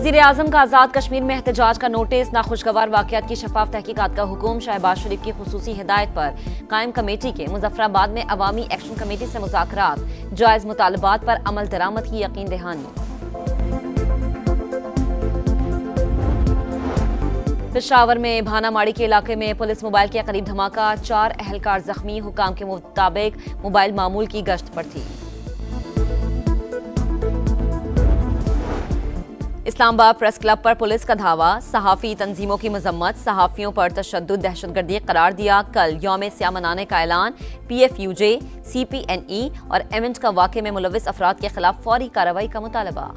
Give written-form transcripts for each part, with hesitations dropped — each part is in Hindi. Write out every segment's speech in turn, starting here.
वज़ीर आज़म का आज़ाद कश्मीर में एहतजाज का नोटिस, नाखुशगवार वाक़यात की शफाफ तहकीकात का हुक्म। शहबाज शरीफ की खुसूसी हिदायत पर कायम कमेटी के मुजफ्फराबाद में अवामी एक्शन कमेटी से मुज़ाकरात, जायज़ मुतालबात पर अमल दरामद की यकीन दहानी। पेशावर में भानामाड़ी के इलाके में पुलिस मोबाइल के करीब धमाका, 4 अहलकार जख्मी। हुकाम के मुताबिक मोबाइल मामूल की गश्त पर थी। इस्लामाबाद प्रेस क्लब पर पुलिस का धावा, सहाफ़ी तंजीमों की मजम्मत, सहाफ़ियों पर तशद्दुद दहशतगर्दी करार दिया। कल यौम स्याह मनाने का ऐलान। PFUJ, CPNE और एमेंट का वाक़े में मुलविस अफराद के खिलाफ फौरी कार्रवाई का मुतालबा।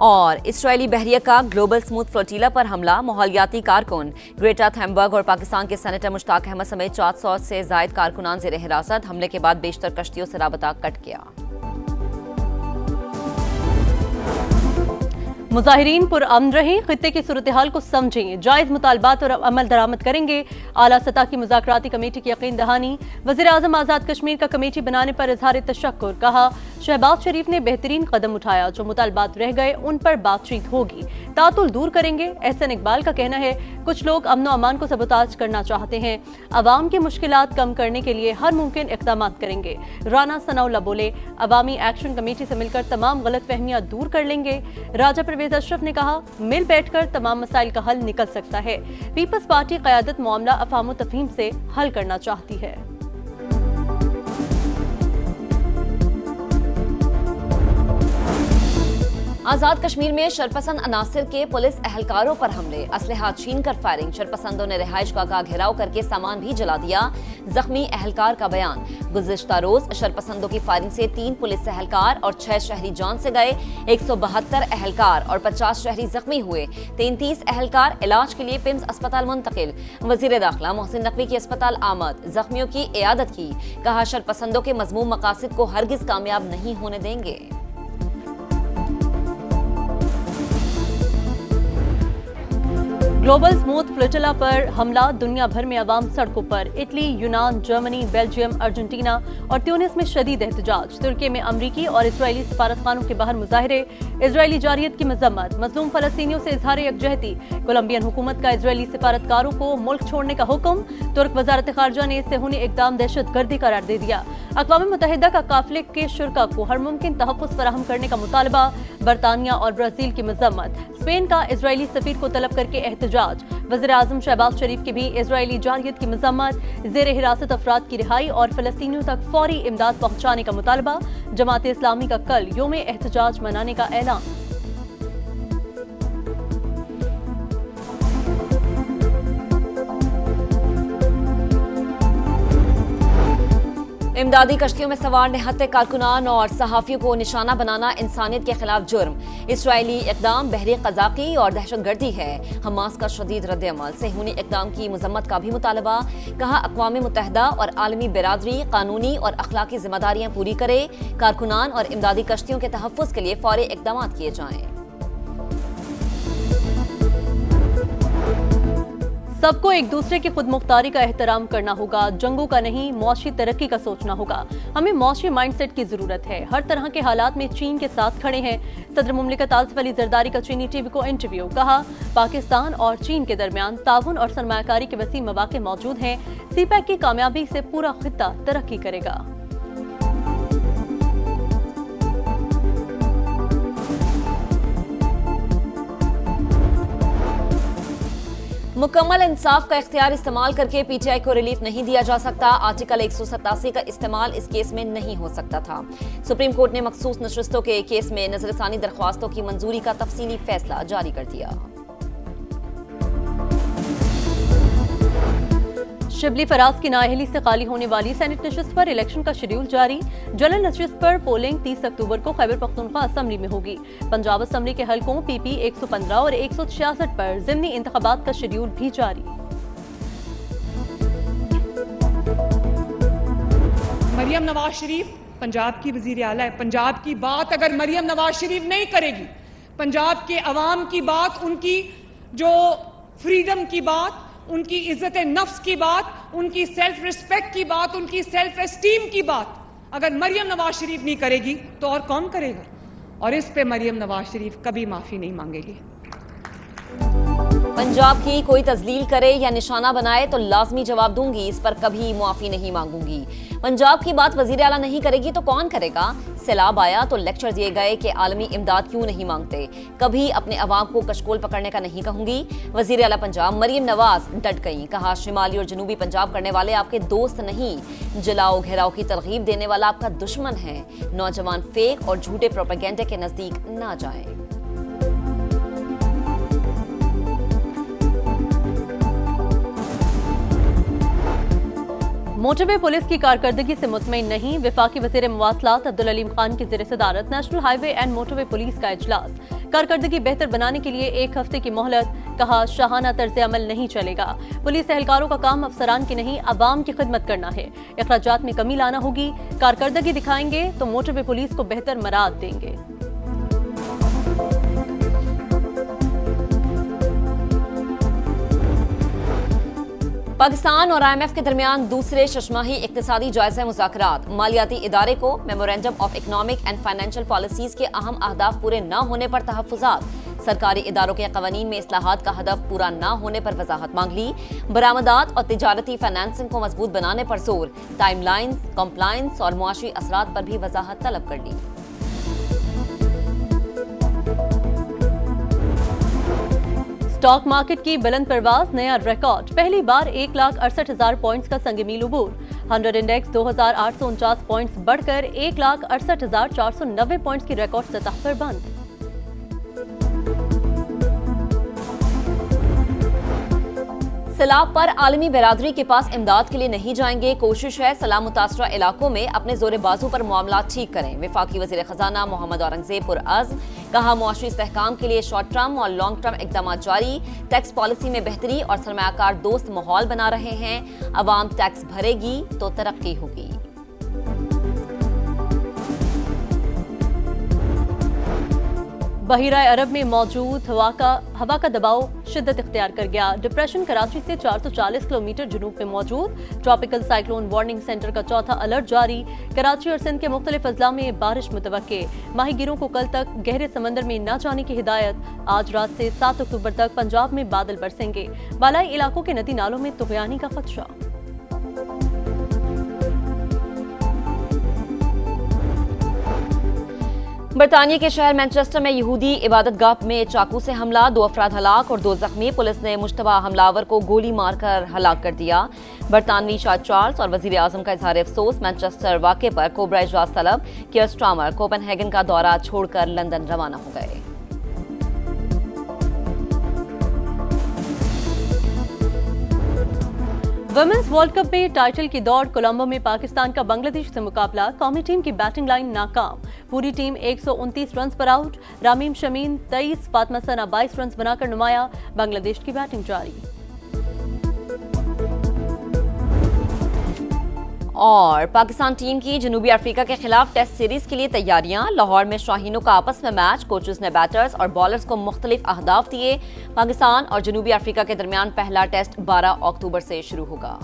और इसराइली बहरिया का ग्लोबल स्मूथ फ्लोटीला पर हमला, माहौलियाती कारकुन ग्रेटा थैनबर्ग और पाकिस्तान के सेनेटर मुश्ताक अहमद समेत 400 से जायद कारकुनान ज़ेर हिरासत। हमले के बाद बेशतर कश्तियों से राबता कट गया। मुजाहिरीन पुरअमन रहें, खित्ते की सूरत हाल को समझें, जायज़ मुतालबात और अमल दरामद करेंगे। आला सतह की मुज़ाकराती कमेटी की यकीन दहानी। वज़ीर आज़म आज़ाद कश्मीर का कमेटी बनाने पर इजहार तशक्कुर। कहा, शहबाज शरीफ ने बेहतरीन कदम उठाया, जो मुतालबात रह गए उन पर बातचीत होगी, तातुल दूर करेंगे। एहसन इकबाल का कहना है, कुछ लोग अमन व अमान को सबोताज करना चाहते हैं, अवाम की मुश्किलात कम करने के लिए हर मुमकिन इक़दाम करेंगे। राना सनाउल्लाह बोले, अवामी एक्शन कमेटी से मिलकर तमाम गलत फहमियाँ दूर कर लेंगे। राजा परवेज अशरफ ने कहा, मिल बैठकर तमाम मसाइल का हल निकल सकता है। पीपल्स पार्टी क़यादत मामला अफ़हाम तफ़हीम से हल करना चाहती है। आज़ाद कश्मीर में शरपसंद अनासिर के पुलिस एहलकारों पर हमले, असलहा छीन कर फायरिंग। शरपसंदों ने रिहाइशगाह का घेराव करके सामान भी जला दिया। जख्मी एहलकार का बयान, गुज़िश्ता रोज शरपसंदों की फायरिंग से 3 पुलिस एहलकार और 6 शहरी जान से गए। 172 एहलकार और 50 शहरी जख्मी हुए। 33 एहलकार इलाज के लिए पिम्स अस्पताल मुंतकिल। वज़ीर दाखिला मोहसिन नकवी की अस्पताल आमद, जख्मियों की इयादत की। कहा, शरपसंदों के मज़मूम मकासद को हरगिज कामयाब नहीं होने देंगे। ग्लोबल स्मूथ फ्लोटिला पर हमला, दुनिया भर में अवाम सड़कों पर। इटली, यूनान, जर्मनी, बेल्जियम, अर्जेंटीना और ट्यूनिस में शदीद एहतजाज। तुर्की में अमरीकी और इसराइली सफारतखानों के बाहर मुजाहरे। इसराइली जारियत की मजम्मत, मजलूम फलस्तीनियों से इजहार यकजहती। कोलंबियन हुकूमत का इसराइली सफारतकारों को मुल्क छोड़ने का हुक्म। तुर्क वजारत खारजा ने सेहूनी इक़दाम दहशतगर्दी करार दे दिया। अक़वाम मुत्तहिदा का काफिले के शुरका को हर मुमकिन तहफ़्फ़ुज़ फराहम करने का मुतालबा। बरतानिया और ब्राज़ील की मजम्मत। स्पेन का इसराइली सफीर को तलब करके एहतजाज। वज़ीर आज़म शहबाज शरीफ की भी इसराइली जारियत की मजम्मत। ज़ेर हिरासत अफराद की रिहाई और फ़लस्तीनियों तक फौरी इमदाद पहुँचाने का मुतालबा। जमात इस्लामी का कल योम एहतजाज मनाने का ऐलान। इमदादी कश्तियों में सवार निहत्ते कारकुनान और सहाफ़ियों को निशाना बनाना इंसानियत के खिलाफ जुर्म। इसराइली इक़दाम बहरी क़ज़ाक़ी और दहशतगर्दी है। हमास का शदीद रद्द-ए-अमल। सेहूनी इक़दाम की मजम्मत का भी मुतालबा। कहा, अक़वाम मुत्तहिदा और आलमी बिरादरी कानूनी और अखलाकी जिम्मेदारियाँ पूरी करे। कारकुनान और इमदादी कश्तियों के तहफ़्फ़ुज़ के लिए फौरी इक़दाम किए जाएँ। सबको एक दूसरे की खुद मुख्तारी का एहतराम करना होगा, जंगों का नहीं, मुआशी तरक्की का सोचना होगा। हमें मुआशी माइंडसेट की जरूरत है। हर तरह के हालात में चीन के साथ खड़े हैं। सदर मुमलिकत आसिफ अली जरदारी का चीनी टीवी को इंटरव्यू। कहा, पाकिस्तान और चीन के दरमियान ताउन और सरमायाकारी के वसीम मौके मौजूद हैं। CPEC की कामयाबी से पूरा खित्ता तरक्की करेगा। मुकम्मल इंसाफ का इख्तियार इस्तेमाल करके PTI को रिलीफ नहीं दिया जा सकता। आर्टिकल 187 का इस्तेमाल इस केस में नहीं हो सकता था। सुप्रीम कोर्ट ने मखसूस नशस्तों के केस में नजरसानी दरख्वास्तों की मंजूरी का तफसीली फैसला जारी कर दिया। शिबली फराज की नाअहली से खाली होने वाली सेनेट नशिस्त पर इलेक्शन का शेड्यूल जारी। जनरल नशिस्त पर पोलिंग 30 अक्टूबर को खैबर पख्तूनख्वा असम्बली में होगी। पंजाब असम्बली के हलकों PP 115 और 166 पर ज़िमनी इंतखाबात का शेड्यूल भी जारी। मरियम नवाज शरीफ पंजाब की वजीर आला है। पंजाब की बात अगर मरियम नवाज शरीफ नहीं करेगी, पंजाब के अवाम की बात, उनकी जो फ्रीडम की बात, उनकी इज्जत नफ्स की बात, उनकी सेल्फ रिस्पेक्ट की बात, उनकी सेल्फ एस्टीम की बात अगर मरियम नवाज शरीफ नहीं करेगी तो और कौन करेगा? और इस पे मरियम नवाज शरीफ कभी माफ़ी नहीं मांगेगी। पंजाब की कोई तजलील करे या निशाना बनाए तो लाजमी जवाब दूंगी, इस पर कभी मुआफी नहीं मांगूंगी। पंजाब की बात वजीर आला नहीं करेगी तो कौन करेगा? सैलाब आया तो लेक्चर दिए गए कि आलमी इमदाद क्यों नहीं मांगते, कभी अपने अवाम को कशकोल पकड़ने का नहीं कहूंगी। वजीर आला पंजाब मरियम नवाज डट गई, कहा शिमाली और जनूबी पंजाब करने वाले आपके दोस्त नहीं, जलाओ घेराव की तरगीब देने वाला आपका दुश्मन है। नौजवान फेक और झूठे प्रोपेगेंडा के नजदीक ना जाएं। मोटरवे पुलिस की कारकर्दगी से मुतमईन नहीं, विफाकी वज़ीर मवासलात अब्दुल अलीम खान की ज़ेर सदारत national highway and motorway police का इजलास। कारकर्दगी बेहतर बनाने के लिए 1 हफ्ते की मोहलत, कहा शाहाना तर्ज अमल नहीं चलेगा। पुलिस एहलकारों का काम अफसरान की नहीं अवाम की खिदमत करना है। अखराजात में कमी लाना होगी, कारकर्दगी दिखाएंगे तो मोटरवे पुलिस को बेहतर मराद देंगे। पाकिस्तान और IMF के दरमियान दूसरे शशमाही इक्तिसादी जायजा मुज़ाकरात। मालियाती इदारे को memorandum of economic and financial policies के अहम अहदाफ पूरे न होने पर तहफ़्फ़ुज़ात। सरकारी इदारों के कवानीन में इस्लाहात का हदफ पूरा न होने पर वजाहत मांग ली। बरामदात और तिजारती फाइनेंसिंग को मजबूत बनाने पर जोर, टाइमलाइंस, कंप्लायंस और मुआशी असरात पर भी वजाहत तलब कर ली। स्टॉक मार्केट की बुलंद परवाज, नया रिकॉर्ड, पहली बार 1,68,000 पॉइंट्स का संग मील उबूर। 100 इंडेक्स 2,849 पॉइंट्स बढ़कर 1,68,490 पॉइंट्स की रिकॉर्ड सतह पर बंद। सैलाब पर आलमी बिरादरी के पास इमदाद के लिए नहीं जाएंगे, कोशिश है सैलाब मुतासरा इलाकों में अपने जोरे बाजू पर मामला ठीक करें। विफाकी वजीर खजाना मोहम्मद औरंगजेब पुरअज़्म, कहा मुआशी इस्तेहकाम के लिए शॉर्ट टर्म और लॉन्ग टर्म इकदाम जारी, टैक्स पॉलिसी में बेहतरी और सरमायाकार दोस्त माहौल बना रहे हैं। अवाम टैक्स भरेगी तो तरक्की होगी। बहीरा अरब में मौजूद हवा का दबाव शिद्दत इख्तियार कर गया। डिप्रेशन कराची से 440 किलोमीटर जुनूब में मौजूद। ट्रॉपिकल साइक्लोन वार्निंग सेंटर का चौथा अलर्ट जारी। कराची और सिंध के मुख्तलिफ अजला में बारिश मुतवक्के। माहीगीरों को कल तक गहरे समंदर में न जाने की हिदायत। आज रात से 7 अक्टूबर तक पंजाब में बादल बरसेंगे। बालाई इलाकों के नदी नालों में तुगयानी का खदशा। बरतानिया के शहर मैनचेस्टर में यहूदी इबादतगाह में चाकू से हमला, 2 अफराद हलाक और 2 जख्मी। पुलिस ने मुश्तबा हमलावर को गोली मारकर हलाक कर दिया। बरतानवी शाह चार्ल्स और वजीर आजम का इजहार अफसोस। मैनचेस्टर वाक़े पर कोबरा इजलास तलब। कियर स्टार्मर कोपेनहेगन का दौरा छोड़कर लंदन रवाना हो गए। वुमेन्स वर्ल्ड कप में टाइटल की दौड़, कोलंबो में पाकिस्तान का बांग्लादेश से मुकाबला। कौमी टीम की बैटिंग लाइन नाकाम, पूरी टीम 129 रन पर आउट। रामीम शमीन 23, फातिमा सना 22 रन बनाकर नुमाया। बांग्लादेश की बैटिंग जारी। और पाकिस्तान टीम की जनूबी अफ्रीका के खिलाफ टेस्ट सीरीज के लिए तैयारियां। लाहौर में शाहीनों का आपस में मैच, कोचेस ने बैटर्स और बॉलर्स को मुख्तलिफ अहदाफ दिए। पाकिस्तान और जनूबी अफ्रीका के दरमियान पहला टेस्ट 12 अक्टूबर से शुरू होगा।